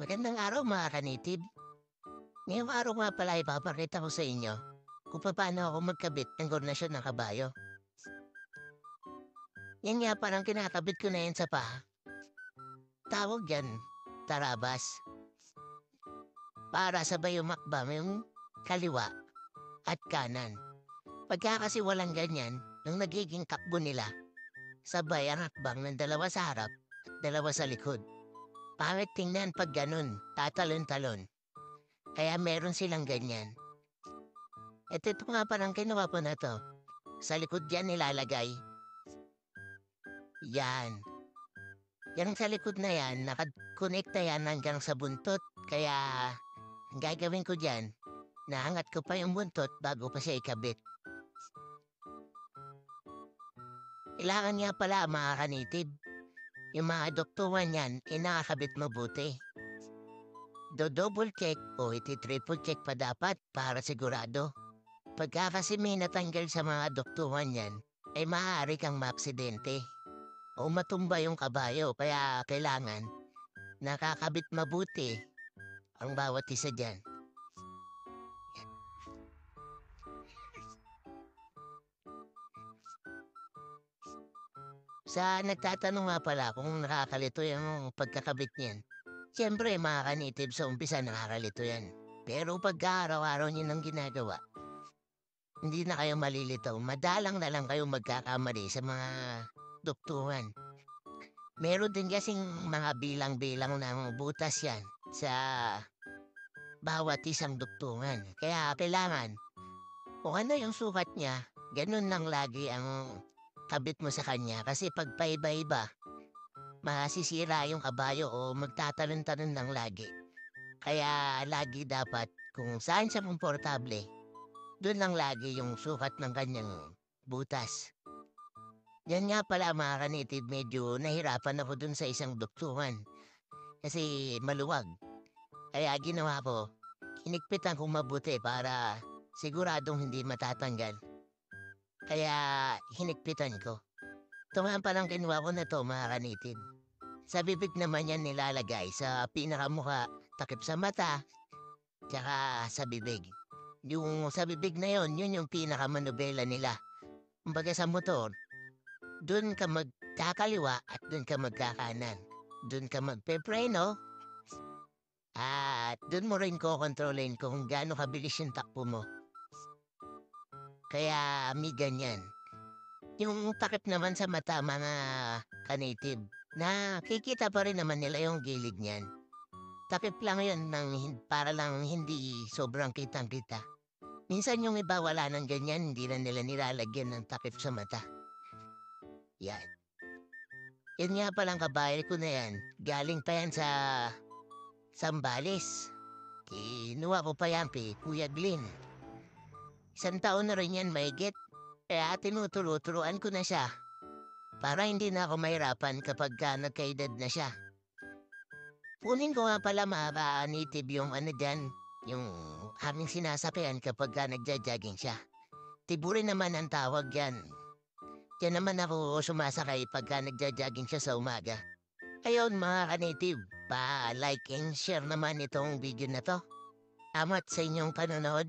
Magandang araw mga ka-native. Ngayong araw nga pala ipapakita ko sa inyo kung paano ako magkabit ng koordinasyon ng kabayo. Yan nga parang kinakabit ko na yan sa paa. Tawag yan, tarabas. Para sabay umakbang yung kaliwa at kanan. Pagka kasi walang ganyan, nung nagiging takbo nila, sabay ang hakbang ng dalawa sa harap at dalawa sa likod. Pangit tingnan pag ganun, tatalon-talon. Kaya meron silang ganyan. Ito nga parang kinuha ko na to. Sa likod yan nilalagay. Yan. Yan sa likod na yan, nakakonekta yan hanggang sa buntot. Kaya ang gagawin ko dyan, naangat ko pa yung buntot bago pa siya ikabit. Kailangan nga pala mga ka-native. Yung mga dokturan yan, nakakabit mabuti. Do-double check o iti-triple check pa dapat para sigurado. Pagka kasi may natanggal sa mga dokturan yan, ay maaari kang maaksidente o matumba yung kabayo kaya kailangan nakakabit mabuti ang bawat isa dyan. Sa nagtatanong nga pala kung nakakalito yung pagkakabit niyan, siyempre mga ka-native sa umpisa nakakalito yan. Pero pagka araw-araw niyo nang ginagawa, hindi na kayo malilitaw. Madalang na lang kayo magkakamali sa mga duktungan. Meron din kasing mga bilang-bilang ng butas yan sa bawat isang duktungan. Kaya kailangan, kung ano yung sukat niya, ganun lang lagi ang kabit mo sa kanya. Kasi pag paiba-iba, masisira yung kabayo o magtatalon-talon lang lagi. Kaya lagi dapat kung saan siya komportable, doon lang lagi yung sukat ng kanyang butas. Yan nga pala mga ka-native, medyo nahirapan ako dun sa isang duktungan. Kasi maluwag. Kaya ginawa ko, hinigpitan kong mabuti para siguradong hindi matatanggal. Kaya hinigpitan ko. Ito nga palang kinuha ko na to mga ka-native. Sa bibig naman yan nilalagay sa pinakamuka, takip sa mata, tsaka sa bibig. Yung sa bibig na yun yung pinakamanubela nila. Kumbaga sa motor, dun ka magkakaliwa at dun ka magkakanan. Dun ka magpepreno at dun mo rin kokontrolin kung gaano kabilis yung takbo mo. Kaya may ganyan. Yung takip naman sa mata mga ka-native, nakikita pa rin naman nila yung gilid niyan. Takip lang yun para lang hindi sobrang kitang-kita. Minsan yung iba wala ng ganyan, hindi na nila nilalagyan ng takip sa mata. Yan. Yan nga palang kabayan ko na yan. Galing pa yan sa Sambales. Kinuha ko pa yan kay Kuya Glenn. 1 taon na rin yan mahigit. Kaya tinuturo-turuan ko na siya. Para hindi na ako mahirapan kapag nagkaedad na siya. Kunin ko nga pala mga native yung dyan, yung aming sinasapian kapag nagja-jogging siya. Tiburin naman ang tawag yan. Diyan naman ako sumasakay pagka nagja-jogging siya sa umaga. Ayun mga ka-native, pa-like and share naman itong video na to. Salamat sa inyong panonood.